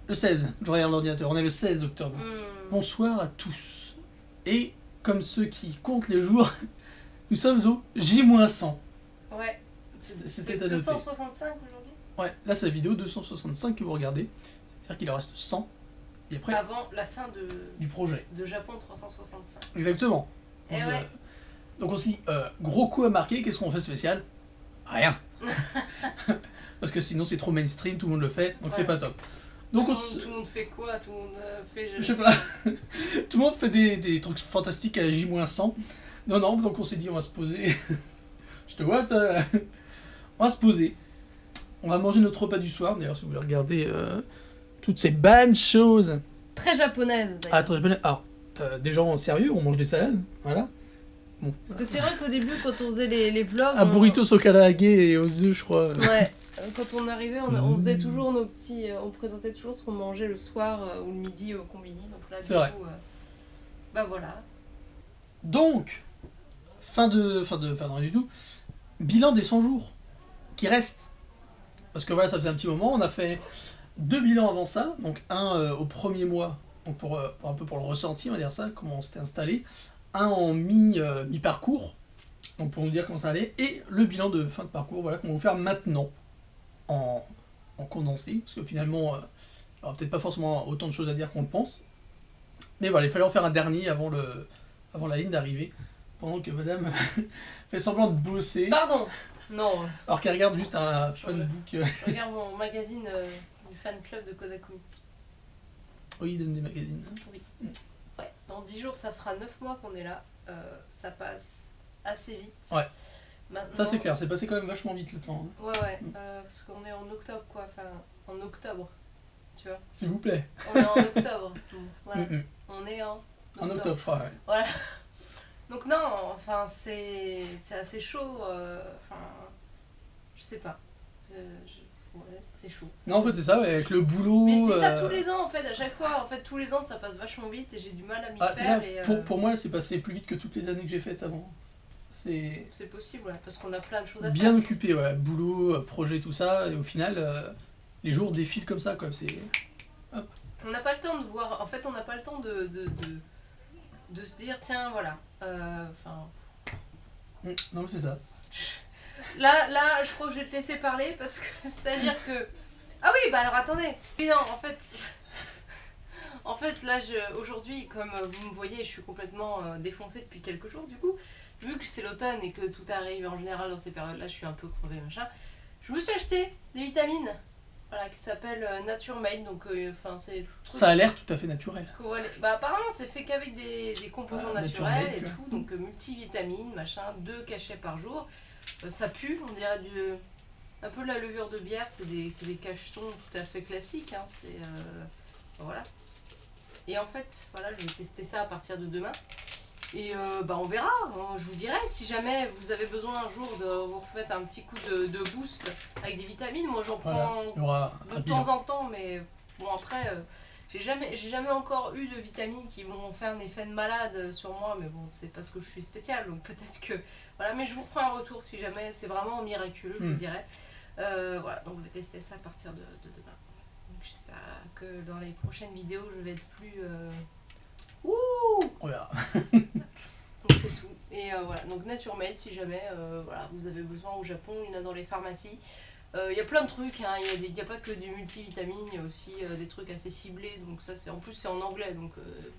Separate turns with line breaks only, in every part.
Le 16, je regarde l'ordinateur, on est le 16 octobre. Bonsoir à tous. Et comme ceux qui comptent les jours, nous sommes au J-100.
Ouais.
C'était à
C'est
noter.
265 aujourd'hui.
Ouais, là c'est la vidéo 265 que vous regardez. C'est-à-dire qu'il en reste 100. Et après,
Avant la fin
du projet.
de Japon 365.
Exactement.
Et
Donc,
ouais.
donc aussi, gros coup à marquer, qu'est-ce qu'on fait spécial? Rien. Parce que sinon c'est trop mainstream, tout le monde le fait, donc c'est pas top. Donc
tout le monde fait quoi? Tout le monde fait...
Je sais pas. Tout le monde fait des trucs fantastiques à la J-100. Non, donc on s'est dit on va se poser. Je te vois, on va se poser. On va manger notre repas du soir. D'ailleurs, si vous voulez regarder toutes ces bonnes choses.
Très japonaise d'ailleurs.
Attends, alors, des gens sérieux, on mange des salades. Voilà. Bon.
Parce que c'est vrai qu'au début, quand on faisait les vlogs...
Un burritos au karaage et aux œufs, je crois.
Ouais, quand on arrivait, on faisait toujours nos petits... on présentait toujours ce qu'on mangeait le soir ou le midi au combini. Donc là,
c'est vrai.
Bah voilà.
Donc, fin de rien du tout. Bilan des 100 jours qui restent. Parce que voilà, ça faisait un petit moment, on a fait 2 bilans avant ça. Donc un au premier mois, donc pour un peu pour le ressenti, on va dire ça, comment on s'était installé. Un en mi-parcours, donc pour nous dire comment ça allait. Et le bilan de fin de parcours, voilà, qu'on va vous faire maintenant, en condensé. Parce que finalement, il n'y aura peut-être pas forcément autant de choses à dire qu'on le pense. Mais voilà, il fallait en faire un dernier avant la ligne d'arrivée. Pendant que madame fait semblant de bosser.
Pardon. Non.
Alors qu'elle regarde juste un fanbook.
Je regarde mon magazine du fan club de Kodakumi.
Oui, il donne des magazines.
Oui. Ouais. Dans 10 jours, ça fera 9 mois qu'on est là. Ça passe assez vite.
Ouais.
Maintenant...
Ça c'est clair, c'est passé quand même vachement vite le temps. Hein.
Ouais. Parce qu'on est en octobre, quoi. Enfin, en octobre. Tu vois.
S'il vous plaît.
On est en octobre. Voilà. On est en octobre.
En octobre, je crois, ouais.
Voilà. Donc non, enfin, c'est assez chaud. Enfin, je sais pas. Ouais, c'est chaud.
Non, en fait, c'est ça, ouais, avec le boulot.
Mais je dis ça tous les ans, en fait, à chaque fois. En fait, tous les ans, ça passe vachement vite et j'ai du mal à m'y faire.
Là, pour moi, c'est passé plus vite que toutes les années que j'ai faites avant.
C'est possible, ouais, parce qu'on a plein de choses à
bien
faire.
occupé, ouais. Boulot, projet, tout ça. Et au final, les jours défilent comme ça, quoi. Hop.
On n'a pas le temps de voir. En fait, on n'a pas le temps de se dire, tiens, voilà. Enfin.
Non, mais c'est ça.
Là, je crois que je vais te laisser parler parce que c'est-à-dire que. Ah oui, bah alors attendez. Mais non, en fait, là, aujourd'hui, comme vous me voyez, je suis complètement défoncée depuis quelques jours. Du coup, vu que c'est l'automne et que tout arrive en général dans ces périodes-là, je suis un peu crevée, machin. Je me suis acheté des vitamines, voilà, qui s'appellent Nature Made. Donc, c'est.
Ça a l'air tout à fait naturel.
Bah apparemment, c'est fait qu'avec des composants naturels et tout, donc multivitamines, machin, 2 cachets par jour. Ça pue, on dirait un peu la levure de bière, c'est des cachetons tout à fait classiques, hein, voilà. Et en fait, voilà, je vais tester ça à partir de demain. Et on verra, je vous dirai si jamais vous avez besoin un jour de vous refaire un petit coup de boost avec des vitamines. Moi j'en prends de temps en temps, mais bon après, j'ai jamais encore eu de vitamines qui vont faire un effet de malade sur moi, mais bon c'est parce que je suis spéciale, donc peut-être que... Voilà, mais je vous referai un retour si jamais c'est vraiment miraculeux, je vous dirai. Voilà, donc je vais tester ça à partir de demain. Donc j'espère que dans les prochaines vidéos je vais être plus...
On verra.
Donc c'est tout. Et voilà, donc Nature Made si jamais voilà, vous avez besoin au Japon, il y en a dans les pharmacies. Il y a plein de trucs, hein. Il n'y a pas que du multivitamine, il y a aussi des trucs assez ciblés, donc ça en plus c'est en anglais, donc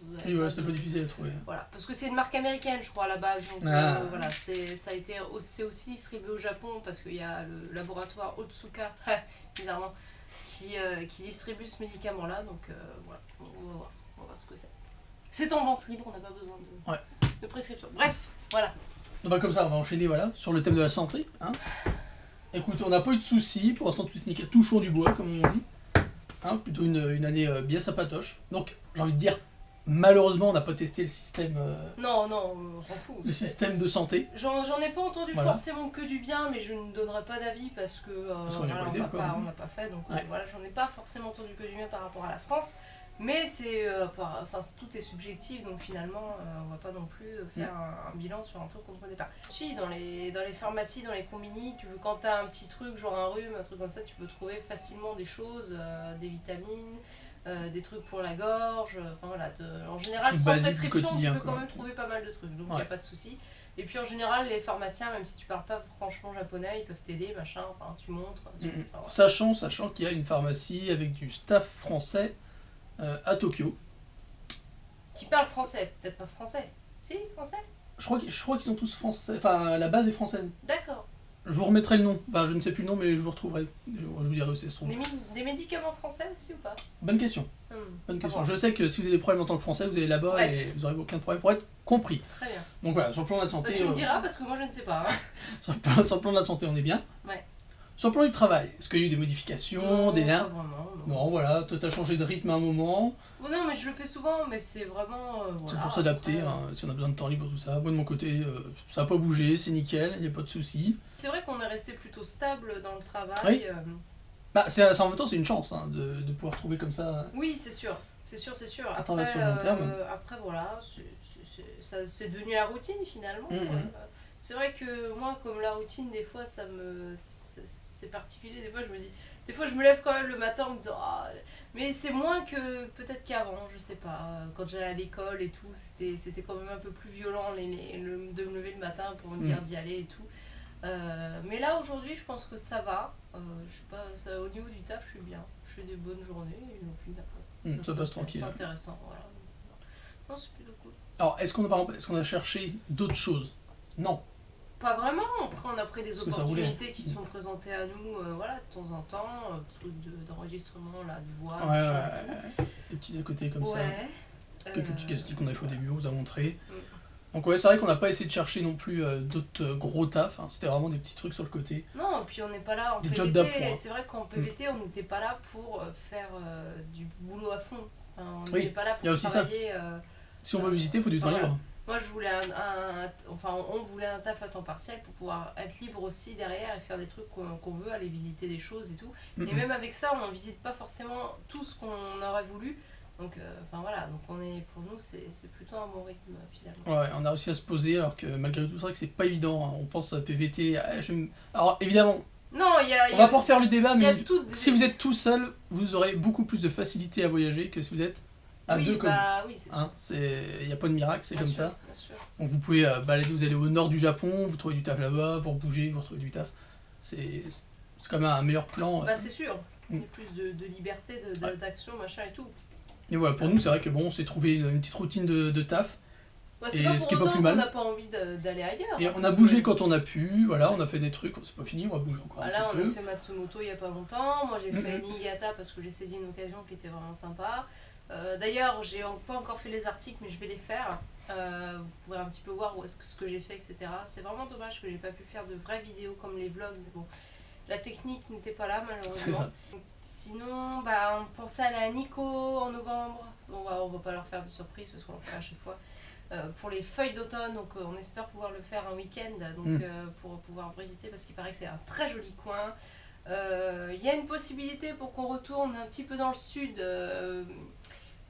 vous avez
oui, c'est pas difficile à trouver.
Voilà, parce que c'est une marque américaine je crois à la base, donc voilà, c'est aussi distribué au Japon parce qu'il y a le laboratoire Otsuka, bizarrement, qui distribue ce médicament là, donc voilà, on va voir ce que c'est. C'est en vente libre, on n'a pas besoin de prescription. Bref, voilà.
Donc comme ça, on va enchaîner voilà, sur le thème de la santé. Hein. Écoute, on n'a pas eu de soucis, pour l'instant tout est nickel, touchons du bois comme on dit. Hein, plutôt une année bien sympatoche. Donc j'ai envie de dire, malheureusement on n'a pas testé le système...
Non, on s'en fout.
Le système de santé.
J'en ai pas entendu forcément que du bien, mais je ne donnerai pas d'avis parce que
on
n'a pas fait, donc voilà, j'en ai pas forcément entendu que du bien par rapport à la France. Mais tout est subjectif, donc finalement, on va pas non plus faire un bilan sur un truc qu'on ne connaît pas. Si, dans les pharmacies, dans les combini, quand tu as un petit truc, genre un rhume, un truc comme ça, tu peux trouver facilement des choses, des vitamines, des trucs pour la gorge, enfin voilà, en général
Trucs
sans
basiques du
prescription tu
quotidien,
peux quand
quoi.
même trouver pas mal de trucs, donc il
Ouais.
a pas de souci. Et puis en général les pharmaciens, même si tu parles pas franchement japonais, ils peuvent t'aider, machin, enfin tu montres,
Mhm.
enfin, voilà.
Sachant qu'il y a une pharmacie avec du staff français à Tokyo.
Qui parle français, peut-être pas français. Si, français.
Je crois qu'ils sont tous français, enfin la base est française.
D'accord.
Je vous remettrai le nom, enfin je ne sais plus le nom mais je vous retrouverai. Je vous dirai où c'est se trouve.
Des médicaments français aussi ou pas?
Bonne question.
Hmm,
Bonne
à
question.
voir.
Je sais que si vous avez des problèmes en tant que français, vous allez là-bas
Bref.
et vous n'aurez aucun problème pour être compris.
Très bien.
Donc voilà, sur le plan de la santé,
Tu me diras parce que moi je ne sais pas. Hein.
sur le plan de la santé, on est bien.
Ouais.
Sur le plan du travail, est-ce qu'il y a eu des modifications, des
pas
liens?
vraiment.
Non, voilà, toi t'as changé de rythme à un moment.
Oh non, mais je le fais souvent, mais c'est vraiment.
C'est
Voilà,
pour s'adapter,
après,
hein, si on a besoin de temps libre, tout ça. Moi de mon côté, ça n'a pas bougé, c'est nickel, il n'y a pas de souci.
C'est vrai qu'on est resté plutôt stable dans le travail.
Oui. Bah, en même temps, c'est une chance hein, de pouvoir trouver comme ça.
Oui, c'est sûr. C'est sûr, c'est sûr.
Attends,
Après,
là, sur le long terme.
après voilà, c'est devenu la routine finalement.
Mhm.
C'est vrai que moi, comme la routine, des fois, c'est particulier. Des fois, des fois, je me lève quand même le matin en me disant, ah, mais c'est moins que peut-être qu'avant, je sais pas. Quand j'allais à l'école et tout, c'était quand même un peu plus violent de me lever le matin pour me dire d'y aller et tout. Mais là, aujourd'hui, je pense que ça va. Je sais pas, au niveau du taf, je suis bien. Je fais des bonnes journées et au final,
Ça passe tranquille.
c'est intéressant. Voilà. Non, c'est plutôt cool.
Alors, est-ce qu'on a cherché d'autres choses? Non.
Pas vraiment. Après, on a pris des
Parce que ça roulait.
opportunités qui sont présentées à nous, voilà, de temps en temps, trucs d'enregistrement, là, de voix,
Ouais,
machin et
des petits à côté comme
tout.
ça.
Ouais.
Quelques petits castiques qu'on avait fait au début, on vous a montré.
Mm.
Donc ouais, c'est vrai qu'on n'a pas essayé de chercher non plus d'autres gros tafs, hein. C'était vraiment des petits trucs sur le côté.
Non, et puis on n'est pas là en
Des
PVT.
jobs d'appoint.
C'est vrai qu'en PVT, on n'était pas là pour faire du boulot à fond. Enfin, on
Oui,
n'était pas là
il y a
pour
aussi ça.
travailler.
Si on veut visiter, il faut du temps
voilà.
libre.
Moi, je voulais enfin, on voulait un taf à temps partiel pour pouvoir être libre aussi derrière et faire des trucs qu'on veut, aller visiter des choses et tout. Et même avec ça, on visite pas forcément tout ce qu'on aurait voulu. Donc, enfin voilà, donc pour nous, c'est plutôt un bon rythme finalement.
Ouais, on a réussi à se poser alors que malgré tout, c'est vrai que c'est pas évident. Hein. On pense à PVT. Alors évidemment,
Non,
on va pas refaire le débat,
il y a
mais
tout.
si vous êtes tout seul, vous aurez beaucoup plus de facilité à voyager que si vous êtes à
oui,
deux comme
bah, oui, c'est sûr.
hein, il n'y a pas de miracle, c'est
Bien
comme
sûr,
ça.
bien sûr.
Donc vous pouvez balader, vous allez au nord du Japon, vous trouvez du taf là-bas, vous rebougez, vous retrouvez du taf. C'est quand même un meilleur plan.
Bah, c'est sûr. Il y
Mm.
a plus de liberté,
Ouais.
d'action, machin et tout.
Et voilà, pour
Ça.
nous, c'est vrai que bon, on s'est trouvé une petite routine de taf.
Bah, c'est
Et
pas
ce
pour
qui est pas
autant
plus
qu'on
mal.
n'a pas envie d'aller ailleurs.
Et
hein,
on a
parce
bougé
que-
quand on a pu, voilà, on a fait des trucs, c'est pas fini, on va bouger encore un
Voilà,
petit
on
peu.
a fait Matsumoto il y a pas longtemps. Moi, j'ai fait
Mhm.
Niigata parce que j'ai saisi une occasion qui était vraiment sympa. D'ailleurs, j'ai pas encore fait les articles, mais je vais les faire. Vous pourrez un petit peu voir où est-ce que ce que j'ai fait, etc. C'est vraiment dommage que j'ai pas pu faire de vraies vidéos comme les vlogs, mais bon, la technique n'était pas là
C'est
malheureusement.
ça.
Sinon, bah, on pensait aller à Nico en novembre. Bon, on va pas leur faire de surprise parce qu'on le fait à chaque fois. Pour les feuilles d'automne, donc on espère pouvoir le faire un week-end donc, pour pouvoir visiter parce qu'il paraît que c'est un très joli coin. Il y a une possibilité pour qu'on retourne un petit peu dans le sud,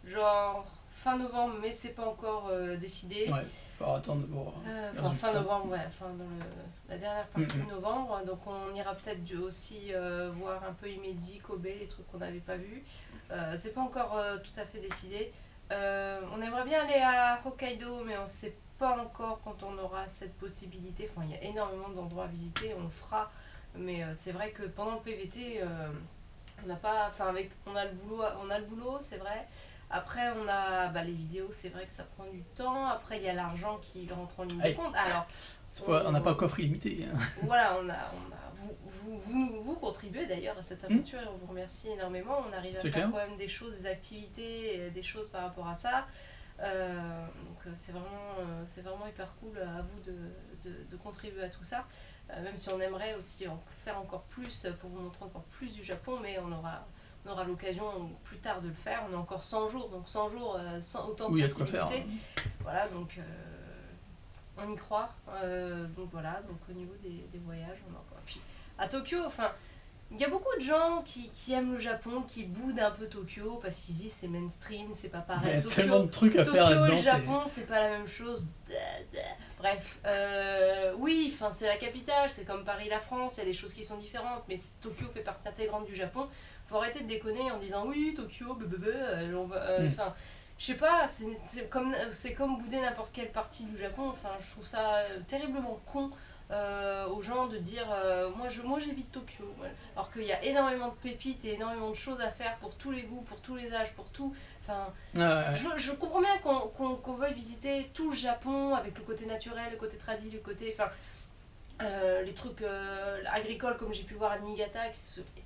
genre fin novembre, mais c'est pas encore décidé.
Ouais, faut attendre de voir.
Enfin, fin
résultat.
novembre, ouais, la dernière partie de novembre. Donc on ira peut-être aussi voir un peu Imedi, Kobe, les trucs qu'on n'avait pas vus. C'est pas encore tout à fait décidé. On aimerait bien aller à Hokkaido, mais on sait pas encore quand on aura cette possibilité. Enfin, il y a énormément d'endroits à visiter, on le fera. Mais c'est vrai que pendant le PVT, on n'a pas, enfin on a le boulot, c'est vrai. Après, on a les vidéos, c'est vrai que ça prend du temps. Après, il y a l'argent qui rentre en ligne de
Hey.
compte. Alors,
On n'a pas un coffre illimité. Hein.
voilà, vous contribuez d'ailleurs à cette aventure et on vous remercie énormément. On arrive à
C'est
faire
clair.
quand même des choses, des activités, des choses par rapport à ça. Donc c'est vraiment hyper cool à vous de contribuer à tout ça. Même si on aimerait aussi en faire encore plus pour vous montrer encore plus du Japon, mais on aura l'occasion plus tard de le faire. On a encore 100 jours, donc 100 jours, autant de
Oui, il y a de quoi faire.
possibilités. Voilà, donc on y croit. Donc voilà, donc au niveau des voyages, on a encore. Puis à Tokyo, enfin, il y a beaucoup de gens qui aiment le Japon, qui boudent un peu Tokyo parce qu'ils disent c'est mainstream, c'est pas
Il y
pareil.
a
Tokyo,
tellement de trucs à faire
Tokyo et
là-dedans.
le
c'est-
Japon, c'est pas la même chose. Bref, oui, c'est la capitale, c'est comme Paris, la France, il y a des choses qui sont différentes, mais Tokyo fait partie intégrante du Japon. faut arrêter de déconner en disant oui, Tokyo, enfin, je sais pas, c'est comme bouder n'importe quelle partie du Japon. Enfin, je trouve ça terriblement con aux gens de dire moi j'évite Tokyo. Voilà. Alors qu'il y a énormément de pépites et énormément de choses à faire pour tous les goûts, pour tous les âges, pour tout. Enfin, je comprends bien qu'on veuille visiter tout le Japon avec le côté naturel, le côté tradi, le côté. Enfin, les trucs agricoles comme j'ai pu voir à Niigata,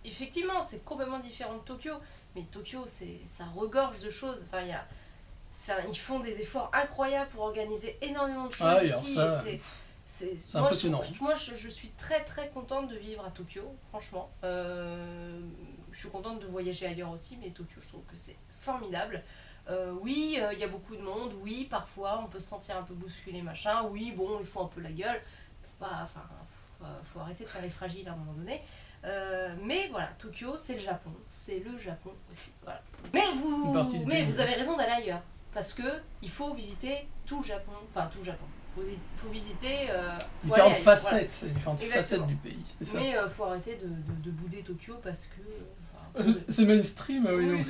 effectivement c'est complètement différent de Tokyo, mais Tokyo ça regorge de choses. Enfin, ils font des efforts incroyables pour organiser énormément de choses ici. C'est
impressionnant.
Moi, je suis très très contente de vivre à Tokyo, franchement. Je suis contente de voyager ailleurs aussi, mais Tokyo, je trouve que c'est formidable. Oui, il y a beaucoup de monde. Oui, parfois, on peut se sentir un peu bousculé, machin. Oui, bon, il faut un peu la gueule. Faut arrêter de faire les fragiles à un moment donné. Mais voilà, Tokyo, c'est le Japon. C'est le Japon aussi. Voilà. Mais vous avez raison d'aller ailleurs. Parce que il faut visiter tout le Japon. Enfin, tout le Japon. Faut visiter
différentes facettes, différentes facettes du pays. Ça.
Mais faut arrêter de bouder Tokyo parce que
c'est mainstream, oui.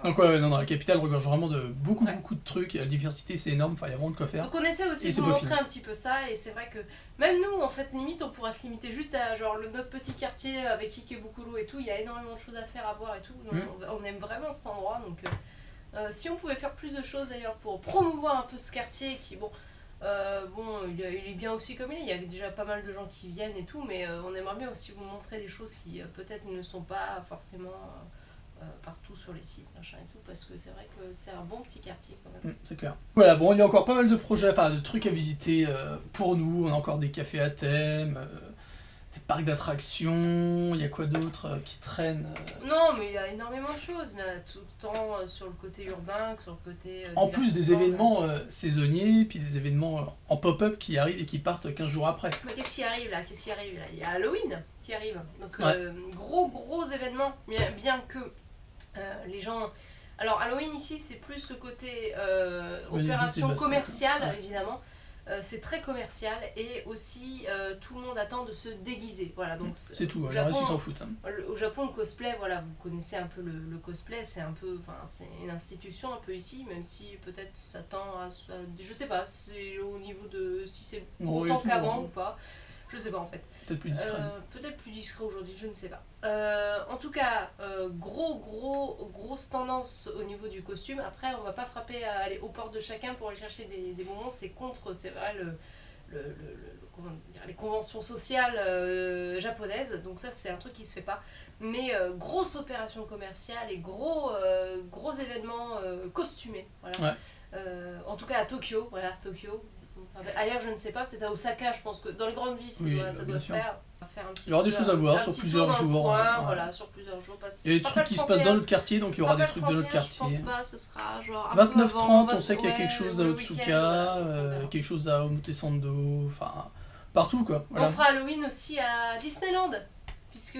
Donc non, la capitale regorge vraiment de beaucoup de trucs. La diversité, c'est énorme. Enfin, il y a vraiment de quoi faire.
Donc on essaie aussi de vous montrer un petit peu ça, et c'est vrai que même nous, en fait, limite, on pourrait se limiter juste à genre notre petit quartier avec Ikebukuro et tout. Il y a énormément de choses à faire, à voir et tout. Donc, on aime vraiment cet endroit. Donc si on pouvait faire plus de choses d'ailleurs pour promouvoir un peu ce quartier qui, il est bien aussi comme il y a déjà pas mal de gens qui viennent et tout, mais on aimerait bien aussi vous montrer des choses qui peut-être ne sont pas forcément partout sur les sites, machin et tout, parce que c'est vrai que c'est un bon petit quartier quand même.
C'est clair. Voilà, bon, il y a encore pas mal de projets, enfin de trucs à visiter pour nous. On a encore des cafés à thème, des parcs d'attractions, il y a quoi d'autre qui traîne
Non, mais il y a énormément de choses là, tout le temps sur le côté urbain, sur le côté.
En plus des événements saisonniers, puis des événements en pop-up qui arrivent et qui partent 15 jours après.
Mais qu'est-ce qui arrive là? Il y a Halloween qui arrive. Donc, gros événement, bien que les gens. Alors, Halloween ici, c'est plus le côté opération commerciale, évidemment. C'est très commercial, et aussi tout le monde attend de se déguiser. Voilà, donc
c'est tout, le reste ils s'en foutent.
Au Japon, le cosplay, voilà, vous connaissez un peu le cosplay, c'est un peu, c'est une institution un peu ici, même si peut-être ça tend à, je sais pas, c'est au niveau de si c'est autant qu'avant ou pas. Je sais pas en fait.
Peut-être plus discret.
Peut-être plus discret aujourd'hui, je ne sais pas. En tout cas, grosse tendance au niveau du costume. Après, on va pas frapper à aller aux portes de chacun pour aller chercher des bonbons. C'est contre, c'est vrai, comment dire, les conventions sociales japonaises. Donc ça, c'est un truc qui se fait pas. Mais grosse opération commerciale et gros événements costumés. Voilà. Ouais. En tout cas à Tokyo, Tokyo. Ailleurs, je ne sais pas, peut-être à Osaka, je pense que dans les grandes villes, ça doit se faire.
Il y aura des choses à voir sur plusieurs jours.
Voilà, sur plusieurs jours.
Il y a des trucs qui se passent dans notre quartier, donc il y aura des trucs de notre quartier.
Je pense pas, ce sera genre
29-30, on sait qu'il y a quelque chose à Otsuka, quelque chose à Omotesando, enfin partout quoi.
Voilà. On fera Halloween aussi à Disneyland, puisque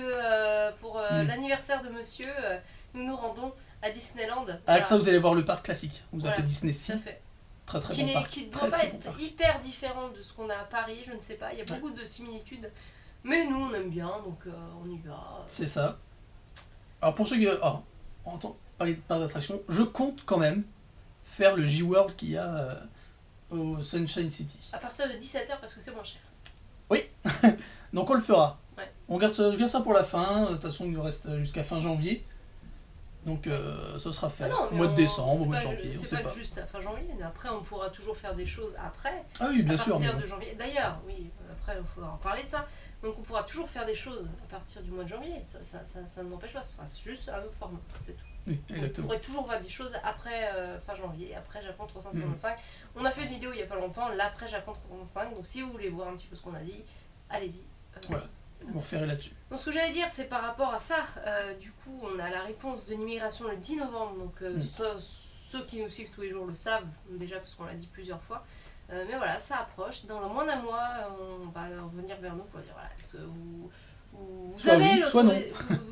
pour l'anniversaire de monsieur, nous nous rendons à Disneyland.
Avec ça, vous allez voir le parc classique. On vous a fait Disney Sea. Très bon parc.
Qui ne doit pas être hyper différent de ce qu'on a à Paris, je ne sais pas, il y a beaucoup de similitudes, mais nous on aime bien, donc on y va.
C'est ça. Alors pour ceux qui entendent parler de parc d'attraction, je compte quand même faire le J-World qu'il y a au Sunshine City.
À partir de 17h parce que c'est moins cher.
Oui, donc on le fera.
Ouais.
Je garde ça pour la fin, de toute façon il nous reste jusqu'à fin janvier. Donc ça sera fait au mois de décembre, au mois de janvier.
C'est pas juste à fin janvier, mais après on pourra toujours faire des choses après.
Ah oui, bien sûr.
À partir de janvier. D'ailleurs, oui, après il faudra en parler de ça. Donc on pourra toujours faire des choses à partir du mois de janvier. Ça ne m'empêche pas, ce sera juste un autre format, c'est tout.
Oui, exactement.
On pourrait toujours voir des choses après fin janvier, après Japon 365. On a fait une vidéo il n'y a pas longtemps, l'après Japon 365. Donc si vous voulez voir un petit peu ce qu'on a dit, allez-y.
Voilà. Vous referez là-dessus.
Donc ce que j'allais dire, c'est par rapport à ça, du coup on a la réponse de l'immigration le 10 novembre, donc ceux qui nous suivent tous les jours le savent déjà parce qu'on l'a dit plusieurs fois, mais voilà, ça approche, dans moins d'un mois on va revenir vers nous pour dire voilà, vous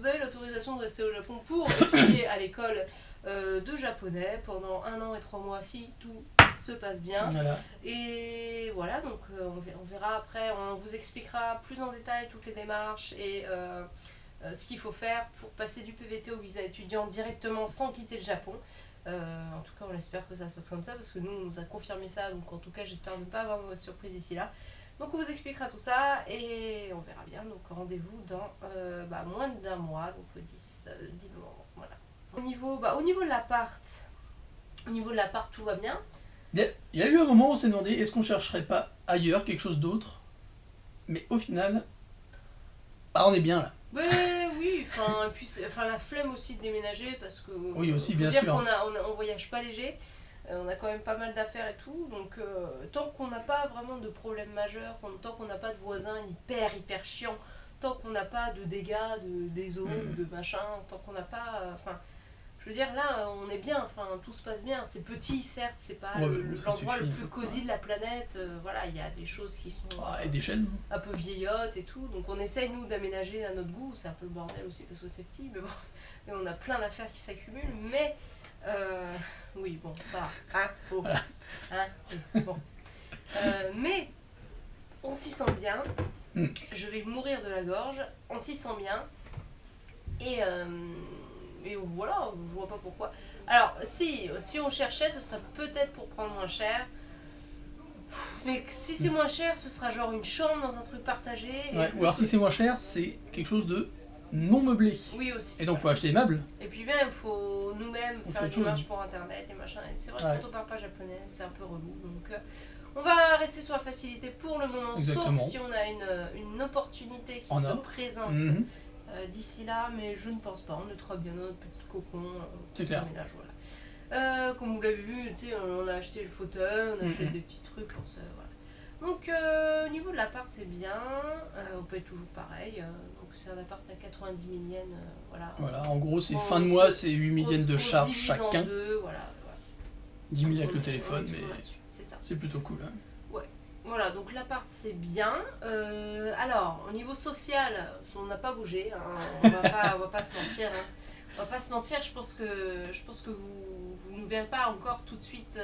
avez l'autorisation de rester au Japon pour étudier à l'école de japonais pendant 1 an et 3 mois si tout se passe bien.
Voilà.
Et voilà, donc on verra après, on vous expliquera plus en détail toutes les démarches et ce qu'il faut faire pour passer du PVT au visa étudiant directement sans quitter le Japon. En tout cas, on espère que ça se passe comme ça parce que nous, on nous a confirmé ça. Donc, en tout cas, j'espère ne pas avoir de mauvaise surprise d'ici là. Donc, on vous expliquera tout ça et on verra bien. Donc, rendez-vous dans moins d'un mois, donc le 10 novembre. Voilà. Au niveau de l'appart, tout va bien.
Il y a eu un moment où on s'est demandé est-ce qu'on chercherait pas ailleurs quelque chose d'autre, mais au final, on est bien là.
Oui, et puis la flemme aussi de déménager parce que
oui, aussi, bien
dire
sûr.
qu'on voyage pas léger, on a quand même pas mal d'affaires et tout, donc tant qu'on n'a pas vraiment de problème majeur, tant qu'on n'a pas de voisins hyper chiants, tant qu'on n'a pas de dégâts, des eaux, de machin, tant qu'on n'a pas... je veux dire, là, on est bien, tout se passe bien. C'est petit, certes, c'est pas l'endroit le plus cosy de la planète. Voilà, il y a des choses qui sont
et des chaînes.
Un peu vieillottes et tout. Donc on essaye, nous, d'aménager à notre goût. C'est un peu le bordel aussi parce que c'est petit, mais bon. Et on a plein d'affaires qui s'accumulent. Mais, oui, bon, ça va. Bon. Mais, on s'y sent bien. Je vais mourir de la gorge. On s'y sent bien. Et voilà, je vois pas pourquoi. Alors, si on cherchait, ce serait peut-être pour prendre moins cher. Mais si c'est moins cher, ce sera genre une chambre dans un truc partagé.
Ouais, ou alors si c'est moins cher, c'est quelque chose de non meublé.
Oui, aussi.
Et donc, il faut acheter des meubles.
Et puis même, il faut nous-mêmes faire des démarches pour Internet et machin. Et c'est vrai que quand on parle pas japonais, c'est un peu relou. Donc, on va rester sur la facilité pour le moment.
Exactement.
Sauf si on a une opportunité qui se présente. D'ici là, mais je ne pense pas. On est très bien dans notre petit cocon.
C'est clair.
Ménage, voilà. Comme vous l'avez vu, on a acheté le fauteuil, on a acheté des petits trucs pour ça. Voilà. Donc, au niveau de l'appart, c'est bien. On peut être toujours pareil. Donc, c'est un appart à 90 000 yens.
Voilà, en gros, c'est fin de mois, c'est 8 000 yens de charge chacun. 10 000 avec le téléphone, mais c'est plutôt cool. Hein.
Voilà, donc l'appart c'est bien. Alors, au niveau social, on n'a pas bougé, hein. on va pas se mentir. Hein. On va pas se mentir, je pense que vous ne verrez pas encore tout de suite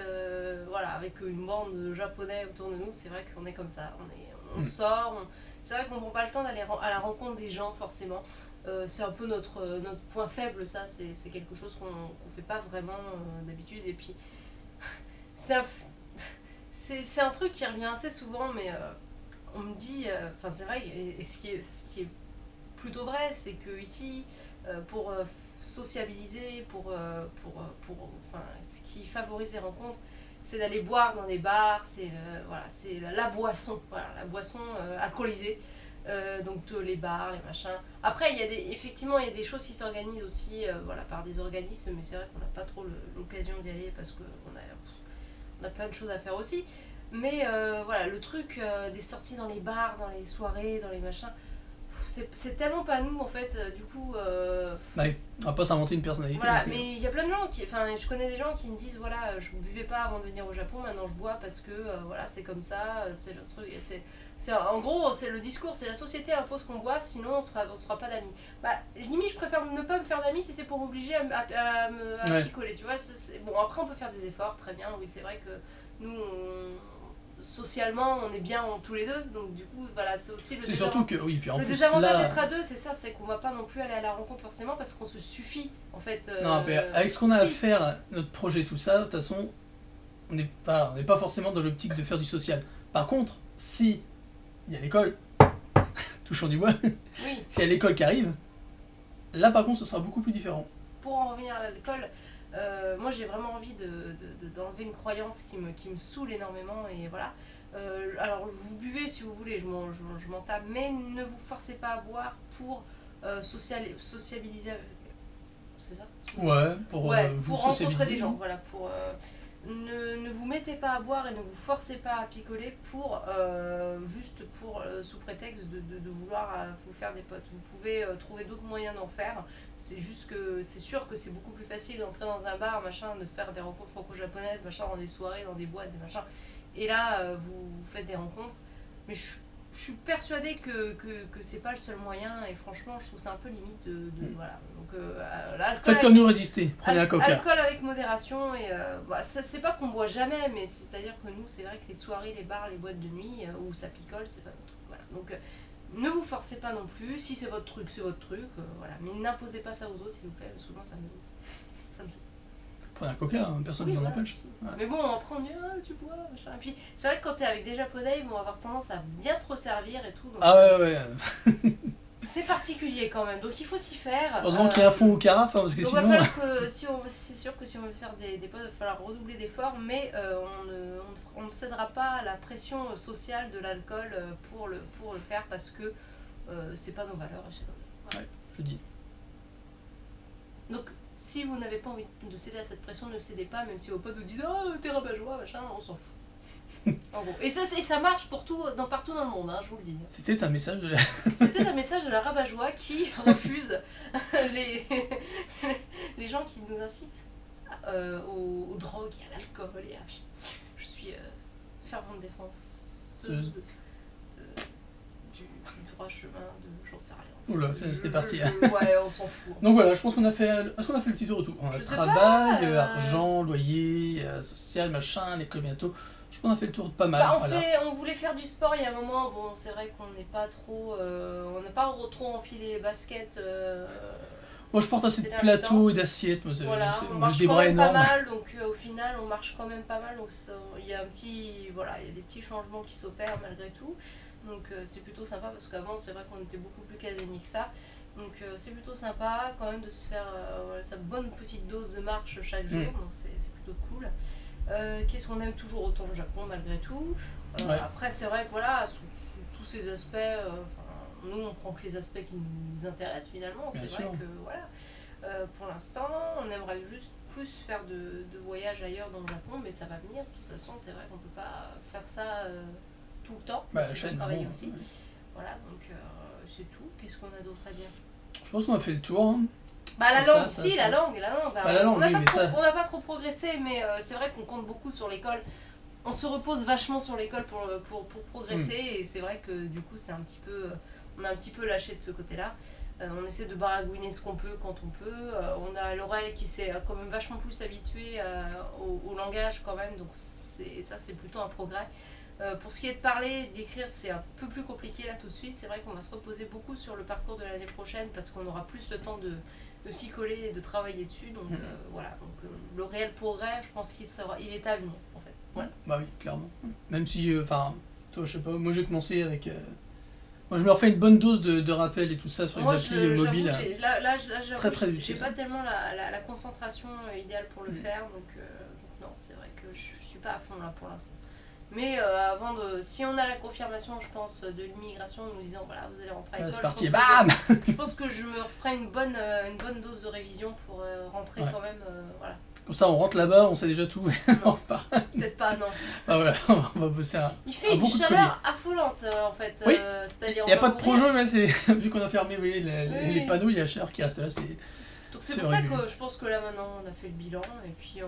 avec une bande de japonais autour de nous. C'est vrai qu'on est comme ça, on sort. C'est vrai qu'on ne prend pas le temps d'aller à la rencontre des gens forcément. C'est un peu notre point faible, ça. C'est quelque chose qu'on ne fait pas vraiment d'habitude. Et puis, c'est un truc qui revient assez souvent, mais on me dit, c'est vrai, et ce qui est plutôt vrai, c'est que ici, pour sociabiliser, ce qui favorise les rencontres, c'est d'aller boire dans des bars, c'est la boisson, la boisson alcoolisée. Donc les bars, les machins. Après, effectivement, il y a des choses qui s'organisent aussi par des organismes, mais c'est vrai qu'on n'a pas trop l'occasion d'y aller parce qu'on a plein de choses à faire aussi. Mais le truc des sorties dans les bars, dans les soirées, dans les machins, c'est tellement pas nous en fait. Du coup.
On va pas s'inventer une personnalité.
Voilà, mais il y a plein de gens je connais des gens qui me disent je buvais pas avant de venir au Japon, maintenant je bois parce que c'est comme ça, c'est le truc. En gros, c'est le discours, c'est la société impose qu'on boive, sinon on sera pas d'amis. Limite, je préfère ne pas me faire d'amis si c'est pour m'obliger à me picoler, tu vois. Bon, après, on peut faire des efforts, très bien, oui, c'est vrai que nous, socialement, on est bien tous les deux, donc du coup, c'est aussi le
désavantage. Surtout que, puis en
le
plus,
désavantage d'être à deux, c'est ça, c'est qu'on va pas non plus aller à la rencontre forcément parce qu'on se suffit, en fait.
Non, mais avec ce qu'on a à faire, notre projet, tout ça, de toute façon, on n'est pas forcément dans l'optique de faire du social. Par contre, si il y a l'école, touchons du bois, s'il y a l'école qui arrive, là par contre ce sera beaucoup plus différent.
Pour en revenir à l'école, moi j'ai vraiment envie d'enlever une croyance qui me saoule énormément et voilà. Alors vous buvez si vous voulez, je m'en tape, mais ne vous forcez pas à boire pour sociabiliser avec... C'est ça ?
Pour
rencontrer des gens, voilà, pour... Ne vous mettez pas à boire et ne vous forcez pas à picoler sous prétexte de vouloir vous faire des potes. Vous pouvez trouver d'autres moyens d'en faire. C'est juste que c'est sûr que c'est beaucoup plus facile d'entrer dans un bar, machin, de faire des rencontres franco-japonaises, machin, dans des soirées, dans des boîtes, des machins. Et là, vous faites des rencontres. Mais je suis persuadée que c'est pas le seul moyen et franchement, je trouve ça un peu limite voilà. Donc
faites comme nous, résister. Prenez un coca.
Alcool avec modération et c'est pas qu'on boit jamais, mais c'est à dire que nous, c'est vrai que les soirées, les bars, les boîtes de nuit où ça picole, c'est pas notre truc. Voilà. Donc ne vous forcez pas non plus. Si c'est votre truc, c'est votre truc. Voilà. Mais n'imposez pas ça aux autres, s'il vous plaît. Souvent, ça me saoule.
Prenez un coca, hein, personne ne vous en empêche.
Ouais. Mais bon, après on dit tu bois, machin. Et puis c'est vrai que quand t'es avec des japonais, ils vont avoir tendance à bien trop servir et tout. Donc,
ouais.
C'est particulier quand même, donc il faut s'y faire.
Heureusement qu'il y a un fond aux carafes, hein, parce que
donc
sinon.
Va falloir que, c'est sûr que si on veut faire des potes, il va falloir redoubler d'efforts, mais on ne cédera pas à la pression sociale de l'alcool pour le faire parce que c'est pas nos valeurs.
Voilà. Ouais, je dis.
Donc si vous n'avez pas envie de céder à cette pression, ne cédez pas, même si vos potes vous disent ah t'es rabat-joie, machin, on s'en fout. En gros. Et ça marche pour tout, partout dans le monde, hein, je vous le dis.
C'était un message de la...
C'était un message de la rabat-joie qui refuse les gens qui nous incitent aux drogues et à l'alcool. Je suis fervente défenseuse du droit chemin de j'en sais rien.
Oula, c'était parti.
Ouais, on s'en fout.
Donc voilà, je pense qu'on a fait... Est-ce qu'on a fait le petit tour et tout? On a travail, argent, loyer, social, machin, l'école bientôt. Je pense qu'on a fait le tour de pas mal.
On voulait faire du sport il y a un moment. Bon, c'est vrai qu'on n'est pas trop... on n'a pas trop enfilé les baskets.
Moi, je porte assez de plateaux et d'assiettes.
Voilà, on marche quand même pas mal. Donc au final, on marche quand même pas mal. Donc il y a il y a des petits changements qui s'opèrent malgré tout. Donc c'est plutôt sympa parce qu'avant, c'est vrai qu'on était beaucoup plus casaniers que ça. Donc c'est plutôt sympa quand même de se faire sa bonne petite dose de marche chaque jour. Donc c'est plutôt cool. Qu'est-ce qu'on aime toujours autant le Japon malgré tout. Après c'est vrai que voilà, sous tous ces aspects, nous on prend que les aspects qui nous intéressent finalement. C'est vrai que voilà, pour l'instant on aimerait juste plus faire de voyages ailleurs dans le Japon, mais ça va venir. De toute façon c'est vrai qu'on peut pas faire ça tout le temps, parce qu'il faut travailler aussi. Voilà, donc c'est tout. Qu'est-ce qu'on a d'autre à dire?
Je pense qu'on a fait le tour. Hein.
La langue. La langue. On n'a pas trop progressé, mais c'est vrai qu'on compte beaucoup sur l'école. On se repose vachement sur l'école pour progresser, et c'est vrai que du coup, on a un petit peu lâché de ce côté-là. On essaie de baragouiner ce qu'on peut quand on peut. On a l'oreille qui s'est quand même vachement plus habituée au langage quand même, donc ça c'est plutôt un progrès. Pour ce qui est de parler, d'écrire, c'est un peu plus compliqué là tout de suite. C'est vrai qu'on va se reposer beaucoup sur le parcours de l'année prochaine parce qu'on aura plus le temps de s'y coller et de travailler dessus. Donc voilà, donc, le réel progrès, je pense qu'il est à venir en fait. Voilà.
Bah oui, clairement. Même si, toi je sais pas, moi j'ai commencé avec... Moi je me refais une bonne dose de rappel et tout ça sur les applis mobiles.
Là,
très très utile.
J'ai pas tellement la concentration idéale pour le faire, donc non, c'est vrai que je suis pas à fond là pour l'instant. Mais si on a la confirmation, je pense, de l'immigration, nous disant voilà, vous allez rentrer à l'école.
C'est parti, bam.
Je pense que je me referai une bonne dose de révision pour rentrer quand même. Voilà.
Comme ça, on rentre là-bas, on sait déjà tout. On repart.
Peut-être pas, non.
Ah voilà, on va bosser
Il fait une chaleur affolante en fait.
Oui.
C'est-à-dire,
il n'y a pas de projet, mais vu qu'on a fermé les panneaux, il y a la chaleur qui reste là.
Donc c'est pour ça que je pense que là maintenant, on a fait le bilan et puis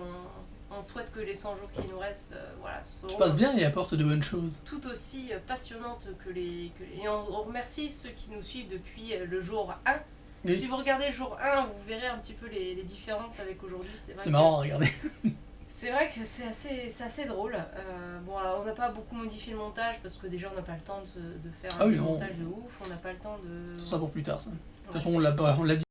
on souhaite que les 100 jours qui nous restent
se passent bien et apportent de bonnes choses.
Tout aussi passionnantes que les... Et on remercie ceux qui nous suivent depuis le jour 1. Oui. Si vous regardez le jour 1, vous verrez un petit peu les différences avec aujourd'hui.
C'est marrant à regarder.
C'est vrai que c'est assez drôle. On n'a pas beaucoup modifié le montage parce que déjà on n'a pas le temps de faire un montage de ouf. On n'a pas le temps de...
Tout ça pour plus tard ça. De toute façon on l'a dit.